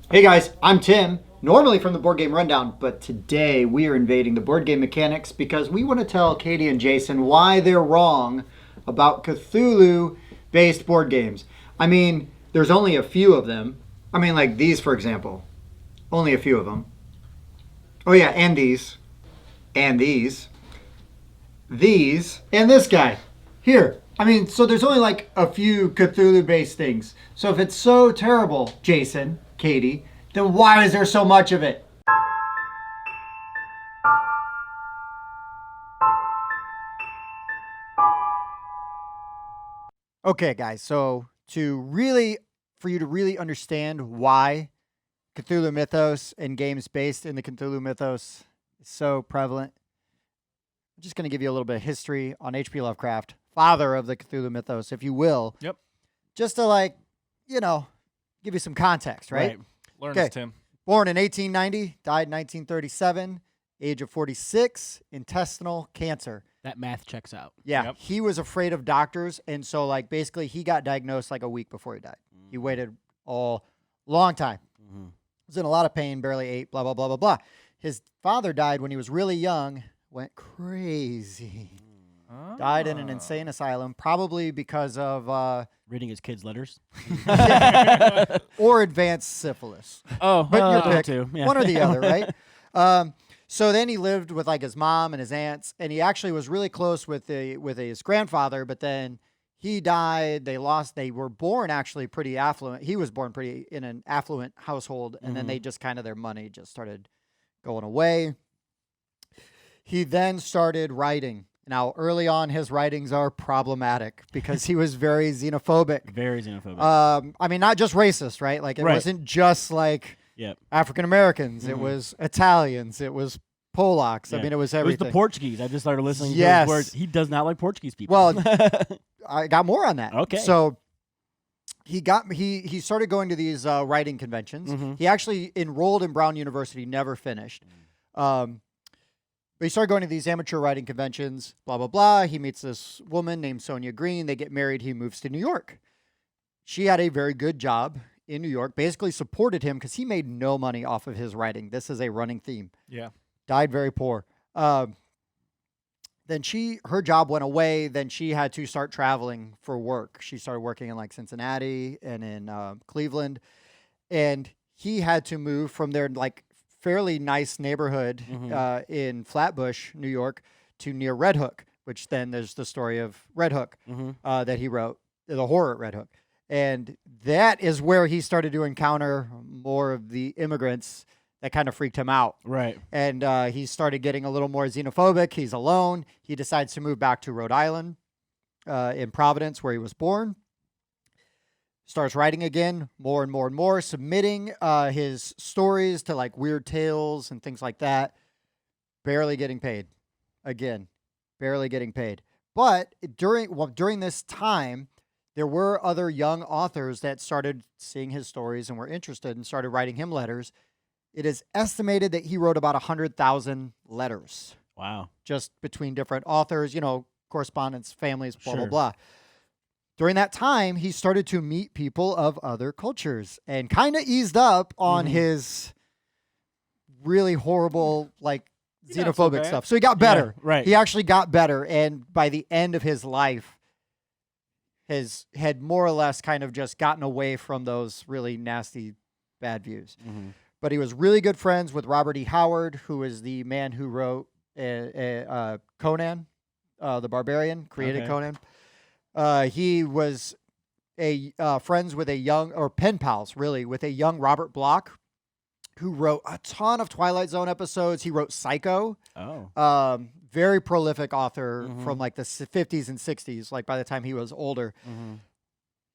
Hey guys, I'm Tim, normally from the Board Game Rundown, but today we are invading the board game mechanics because we want to tell Katie and Jason why they're wrong about Cthulhu based board games. I mean, there's only a few of them. I mean, like these, for example. Only a few of them. Oh, yeah, and these. And these. And this guy. Here. I mean, so there's only like a few Cthulhu based things. So if it's so terrible, Jason, Katie, then why is there so much of it? Okay, guys, so for you to really understand why Cthulhu mythos and games based in the Cthulhu mythos is so prevalent, I'm just going to give you a little bit of history on H.P. Lovecraft, father of the Cthulhu mythos, if you will. Yep. Just to give you some context, right? Learn Okay. this, Tim. Born in 1890, died in 1937, age of 46, intestinal cancer. That math checks out. Yeah, Yep. he was afraid of doctors, and so basically he got diagnosed like a week before he died. He waited a long time. Was in a lot of pain, barely ate, blah blah blah blah blah. His father died when he was really young, went crazy, died in an insane asylum, probably because of Reading his kids' letters. or advanced syphilis. Oh, But your pick, too. Yeah. one or the other, right? So then he lived with his mom and his aunts, and he actually was really close with his grandfather. But then he died. They were born actually pretty affluent. He was born pretty in an affluent household, and then they just their money just started going away. He then started writing. Now, early on, his writings are problematic because he was very xenophobic. Very xenophobic. I mean, not just racist, right? Like, it Right. wasn't just like Yep. African Americans. It was Italians. It was Polacks. I Yeah. mean, it was It was everything. the Portuguese. I just started listening to Yes. those words. He does not like Portuguese people. Well, I got more on that. Okay. So he started going to these writing conventions. He actually enrolled in Brown University, never finished. But he started going to these amateur writing conventions, blah, blah, blah. He meets this woman named Sonia Green. They get married. He moves to New York. She had a very good job in New York, basically supported him because he made no money off of his writing. This is a running theme. Yeah. Died very poor. Then her job went away. Then she had to start traveling for work. She started working in Cincinnati and in Cleveland. And he had to move from their fairly nice neighborhood in Flatbush, New York, to near Red Hook, which then there's the story of Red Hook that he wrote, the horror at Red Hook. And that is where he started to encounter more of the immigrants that kind of freaked him out. Right. And he started getting a little more xenophobic. He's alone. He decides to move back to Rhode Island in Providence, where he was born. Starts writing again, more and more and more, submitting his stories to Weird Tales and things like that. Barely getting paid. Again, barely getting paid. But during this time, there were other young authors that started seeing his stories and were interested and started writing him letters. It is estimated that he wrote about 100,000 letters. Wow. Just between different authors, correspondence, families, blah, blah, Sure. blah. During that time, he started to meet people of other cultures and kind of eased up on his really horrible, Not so xenophobic bad. stuff. So he got better. Yeah, right. He actually got better. And by the end of his life, had more or less kind of just gotten away from those really nasty, bad views. But he was really good friends with Robert E. Howard, who is the man who wrote Conan, the Barbarian, created Okay. Conan. He was friends with pen pals, really, with a young Robert Bloch, who wrote a ton of Twilight Zone episodes. He wrote Psycho. Oh. Very prolific author from the 50s and 60s, by the time he was older.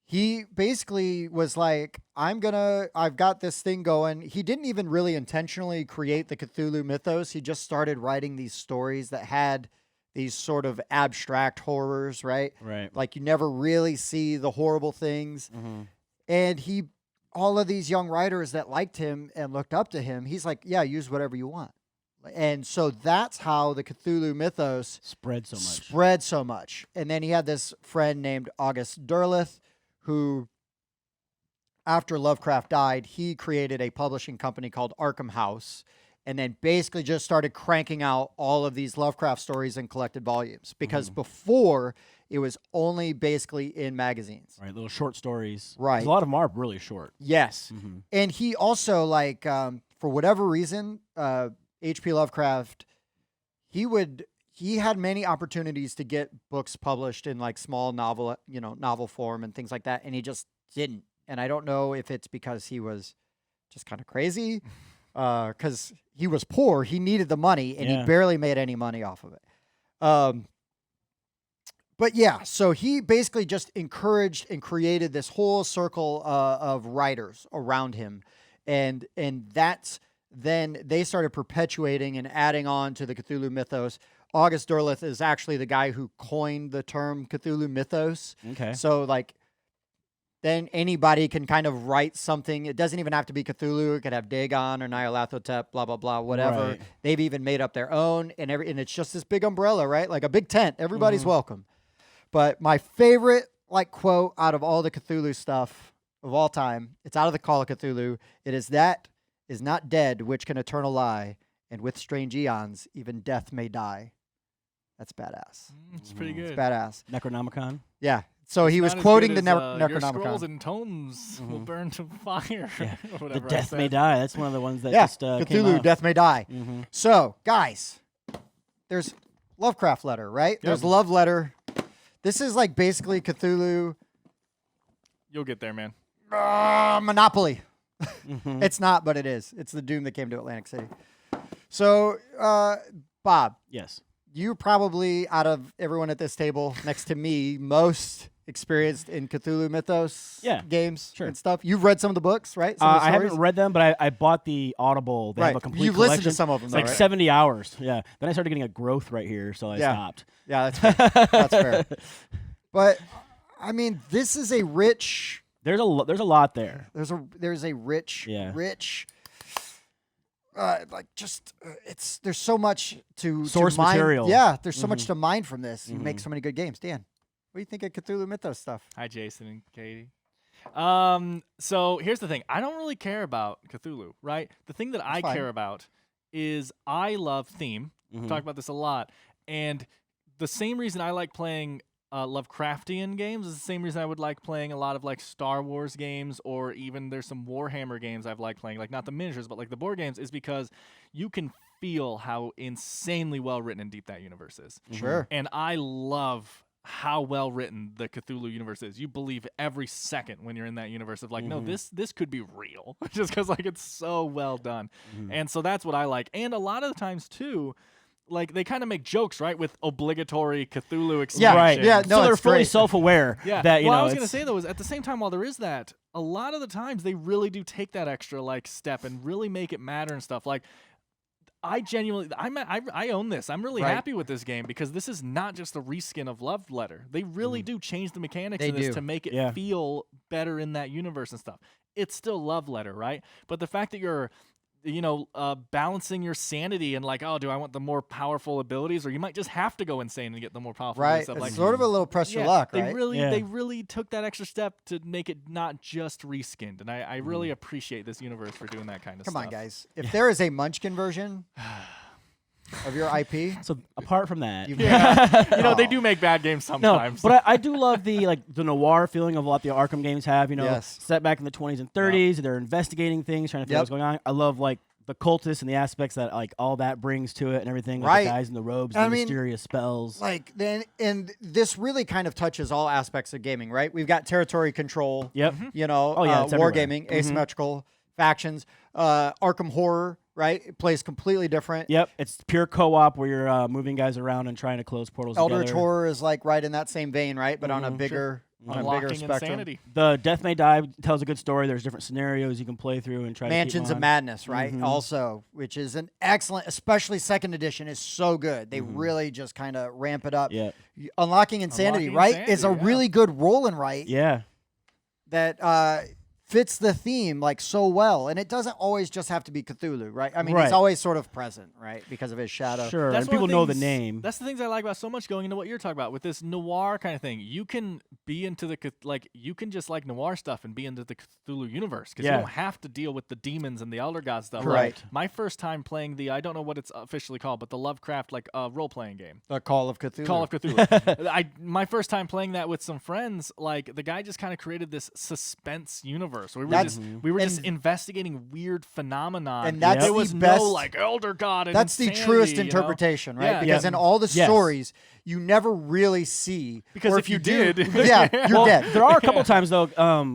He basically was like, I've got this thing going. He didn't even really intentionally create the Cthulhu mythos. He just started writing these stories that had these sort of abstract horrors, right? Right. Like you never really see the horrible things. And all of these young writers that liked him and looked up to him, he's like, yeah, use whatever you want. And so that's how the Cthulhu mythos Spread so much. And then he had this friend named August Derleth, who after Lovecraft died, he created a publishing company called Arkham House, and then basically just started cranking out all of these Lovecraft stories in collected volumes. Because before, it was only basically in magazines. Right, little short stories. Right. A lot of them are really short. Yes. And he also, like, for whatever reason, H.P. Lovecraft, he had many opportunities to get books published in like small novel form and things like that, and he just didn't. And I don't know if it's because he was just kind of crazy, because he was poor, he needed the money, and he barely made any money off of it. But yeah, so he basically just encouraged and created this whole circle of writers around him, and that's then they started perpetuating and adding on to the Cthulhu mythos. August Derleth is actually the guy who coined the term Cthulhu mythos. Okay. So like, then anybody can kind of write something. It doesn't even have to be Cthulhu. It could have Dagon or Nyarlathotep, blah, blah, blah, whatever. Right. They've even made up their own, and it's just this big umbrella, right? Like a big tent. Everybody's welcome. But my favorite like quote out of all the Cthulhu stuff of all time, it's out of the Call of Cthulhu. It is, "That is not dead which can eternal lie, and with strange eons even death may die." That's badass. It's pretty good. It's badass. Necronomicon. Yeah. So he was Not as quoting good the as, your Necronomicon. scrolls and tomes will burn to fire. Yeah. Or The whatever I Death said. May Die. That's one of the ones that Yeah, just came Cthulhu, out. Death May Die. Mhm. So, guys, there's Lovecraft letter, right? There's love letter. This is like basically Cthulhu You'll get there, man. Monopoly. It's not, but it is. It's the Doom that came to Atlantic City. So, Bob, Yes. you probably, out of everyone at this table next to me, most experienced in Cthulhu mythos games and stuff. You've read some of the books, right? Some of the I stories? haven't read them, but I bought the Audible. They have a complete You've collection. listened to some of them, It's though, like right? 70 hours. Yeah. Then I started getting a growth right here, so I stopped. Yeah, that's fair. That's fair. But, I mean, this is a rich... There's a lot there. There's a rich, there's so much to Source mine. material. Yeah, there's so much to mine from this. You make so many good games. Dan, what do you think of Cthulhu mythos stuff? Hi, Jason and Katie. So here's the thing. I don't really care about Cthulhu, right? The thing that I care about is I love theme. We've talked about this a lot. And the same reason I like playing Lovecraftian games is the same reason I would like playing a lot of like Star Wars games, or even there's some Warhammer games I've liked playing, like not the miniatures, but like the board games, is because you can feel how insanely well written and deep that universe is. Sure. And I love how well written the Cthulhu universe is. You believe every second when you're in that universe of like, no, this could be real, just because like it's so well done. And so that's what I like. And a lot of the times too, like they kind of make jokes, right, with obligatory Cthulhu expression. Right. Yeah, no, so they're it's fully great. self-aware. Yeah. That, Well, I know, was going to it's- say, though, is at the same time, while there is that, a lot of the times they really do take that extra like step and really make it matter and stuff. Like, I genuinely, I own this. I'm really happy with this game because this is not just a reskin of Love Letter. They really do change the mechanics of this to make it feel better in that universe and stuff. It's still Love Letter, right? But the fact that you're, balancing your sanity and like, oh, do I want the more powerful abilities, or you might just have to go insane and get the more powerful abilities. Right. Like, It's sort of a little press your luck, right? They really took that extra step to make it not just reskinned, and I really appreciate this universe for doing that kind of stuff. Come on, guys. If there is a Munchkin version of your IP, So apart from that, They do make bad games no, sometimes. but I do love the noir feeling of what the Arkham games have. Yes. Set back in the 20s and 30s, they're investigating things, trying to figure out what's going on. I love like the cultists and the aspects that like all that brings to it and everything. Like the guys in the robes, and the mysterious spells. Like then, and this really kind of touches all aspects of gaming, right? We've got territory control. Yep. You know, it's everywhere. wargaming, asymmetrical factions, Arkham Horror, right? It plays completely different. Yep, it's pure co-op where you're moving guys around and trying to close portals Eldritch together. Horror is like right in that same vein, right? But on a bigger, on a bigger Unlocking spectrum. insanity. The Death May Die tells a good story. There's different scenarios you can play through and try Mansions to keep of them on. Madness, right? Also, which is an excellent, especially second edition is so good. They really just kind of ramp it up. Yeah. Unlocking Insanity, Unlocking right? Insanity, is a really good roll and write. Yeah. That fits the theme like so well, and it doesn't always just have to be Cthulhu, right? I mean, Right. he's always sort of present, right, because of his shadow. Sure, That's and one of people know the things- name. That's the things I like about so much going into what you're talking about with this noir kind of thing. You can be into you can just like noir stuff and be into the Cthulhu universe because Yeah. you don't have to deal with the demons and the elder god stuff. Right. Like, my first time playing I don't know what it's officially called, but the Lovecraft role playing game. The Call of Cthulhu. Call of Cthulhu. My first time playing that with some friends, like the guy just kind of created this suspense universe. We were just investigating weird phenomena. And that's there the was best- no like elder god. And That's the insanity, truest you know? interpretation, right? Yeah. Because Yeah. in all the Yes. stories, you never really see. Because or if you do, did- yeah, you're Well, dead. there are a couple times though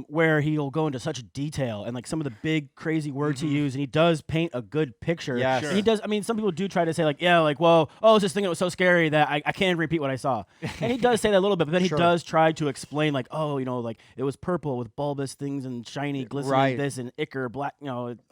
where he'll go into such detail and like some of the big crazy words he used, and he does paint a good picture. Yes. And he does. I mean, some people do try to say like, yeah, like, well, it's this thing that was so scary that I can't repeat what I saw. And he does say that a little bit, but then Sure. he does try to explain like, like it was purple with bulbous things and shiny, glistening Right. this and ichor black.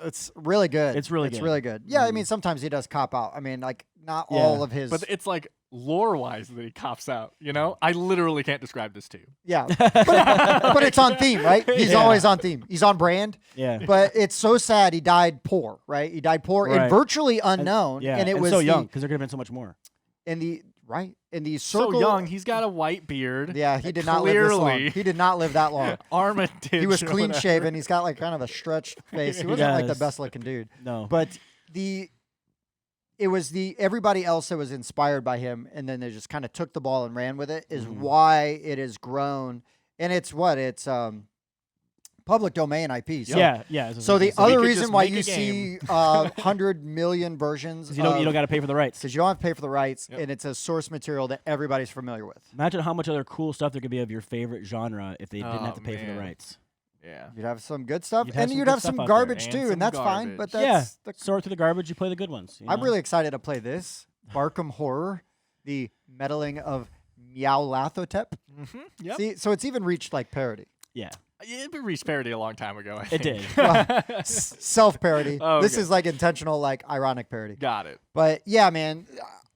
It's really good. It's really It's good. really good. Yeah, I mean, sometimes he does cop out. I mean, like not all of his. But it's like lore-wise that he cops out. You know, I literally can't describe this to you. yeah, but it's on theme, right? He's Yeah. always on theme. He's on brand. Yeah. But it's so sad he died poor, right? He died poor and Right. virtually unknown. Yeah. And it was so the- young because there could have been so much more. in the So circle. young, he's got a white beard. Yeah, he did not live this long. Clearly. He did not live that long. Armitage. He was or clean whatever. shaven. He's got like kind of a stretched face. He He wasn't like the does. best looking dude. No. But it was everybody else that was inspired by him, and then they just kind of took the ball and ran with it. Is why it has grown, and it's public domain IP. So, yeah. So the So we other could reason just why make a you see 100 million versions, you don't got to pay for the rights. because you don't have to pay for the rights, Yep. and it's a source material that everybody's familiar with. Imagine how much other cool stuff there could be of your favorite genre if they didn't have Oh, to pay for the man. rights. Yeah. You'd have some good stuff, You'd have and some you'd good have stuff some out there. garbage And too, some and that's fine. But that's Sort through the garbage, you play the good ones. you I'm know? really excited to play this Barkham Horror, the meddling of Meowlathotep. Mm-hmm. Yep. See, so it's even reached like parody, Yeah, It reached parody a long time ago. I it think. did. self parody. Oh, This okay. is like intentional, like ironic parody. Got it. But yeah, man,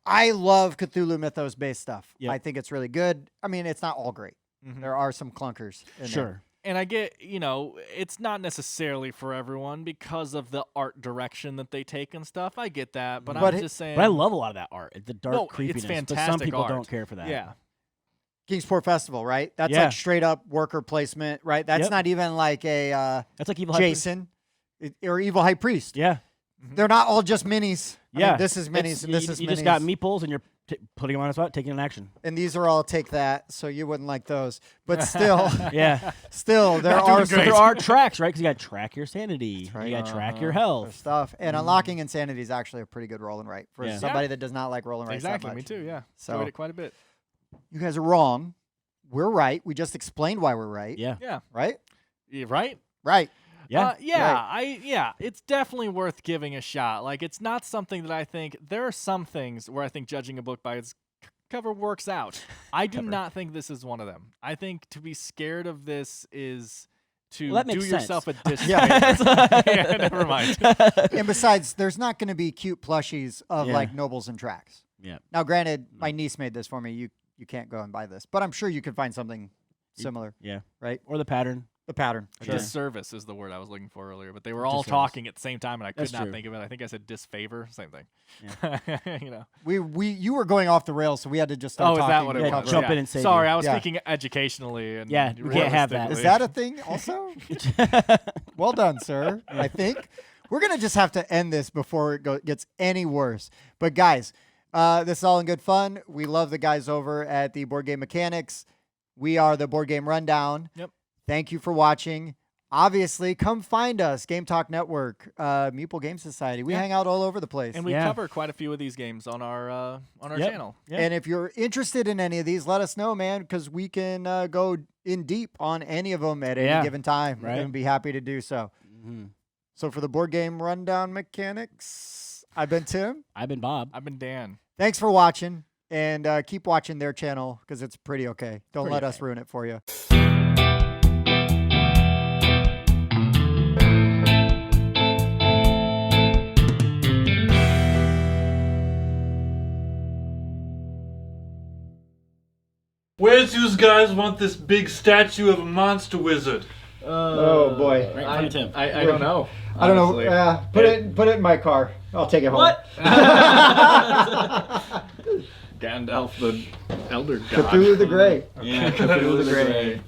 I love Cthulhu Mythos based stuff. Yep. I think it's really good. I mean, it's not all great. Mhm. There are some clunkers. In there. Sure. And I get, it's not necessarily for everyone because of the art direction that they take and stuff. I get that, but But I'm just saying. But I love a lot of that art. The dark No, it's creepiness. But some fantastic people art. don't care for that. Yeah. Kingsport Festival, right? That's Yeah. like straight up worker placement, right? That's Yep. not even like a That's like Evil High Priest. Jason or Evil High Priest. Yeah. They're not all just minis. I Yeah. mean, this is minis It's- and this you, is you minis. just got meatballs and you're putting them on a spot, taking an action. And these are all take that, so you wouldn't like those. But still, Yeah. still there Not doing are great. some There are tracks, right? Because you got to track your sanity. right. You got to track your other health. stuff. And unlocking insanity is actually a pretty good roll and write for Yeah. somebody that does not like roll and writes that Exactly. much. Me too. Yeah. So- Enjoyed it quite a bit. You guys are wrong. We're right. We just explained why we're right. Yeah. Yeah. Right? Right? Right. Yeah. Yeah, it's definitely worth giving a shot. Like, it's not something that I think there are some things where I think judging a book by its cover works out. I do Cover. not think this is one of them. I think to be scared of this is to Well, that do makes sense. yourself a disfavor. Yeah. Yeah, never mind. And besides, there's not going to be cute plushies of Yeah. like nobles and tracks. Yeah. Now, granted, my niece made this for me. You can't go and buy this, but I'm sure you could find something similar. Yeah. Right? Or the pattern. The pattern. Sure. Disservice is the word I was looking for earlier, but they were all Disservice. talking at the same time, and I could That's not true. think of it. I think I said disfavor, same thing. Yeah. You were going off the rails, so we had to just start Oh, is talking. that what it Yeah, was? jump in and save Sorry, you. I was Yeah. thinking educationally. And Yeah, we can't have that. Is realistically. that a thing also? Well done, sir. I think we're going to just have to end this before it gets any worse. But guys, this is all in good fun. We love the guys over at the Board Game Mechanics. We are the Board Game Rundown. Yep. Thank you for watching. Obviously, come find us, Game Talk Network, Meeple Game Society. We Yeah. hang out all over the place. And we Yeah. cover quite a few of these games on our Yep. channel. Yeah. And if you're interested in any of these, let us know, man, because we can go in deep on any of them at any Yeah. given time. Right. And be happy to do so. Mhm. So for the Board Game Rundown Mechanics, I've been Tim. I've been Bob. I've been Dan. Thanks for watching, and keep watching their channel because it's pretty okay. Don't Pretty let us okay. ruin it for you. Where's you guys want this big statue of a monster wizard? Oh boy. Right in front of Tim. I don't know. I don't honestly. know. Put it in my car. I'll take it home. What? Gandalf the Elder God. Cthulhu the Grey. Yeah, Cthulhu the Grey.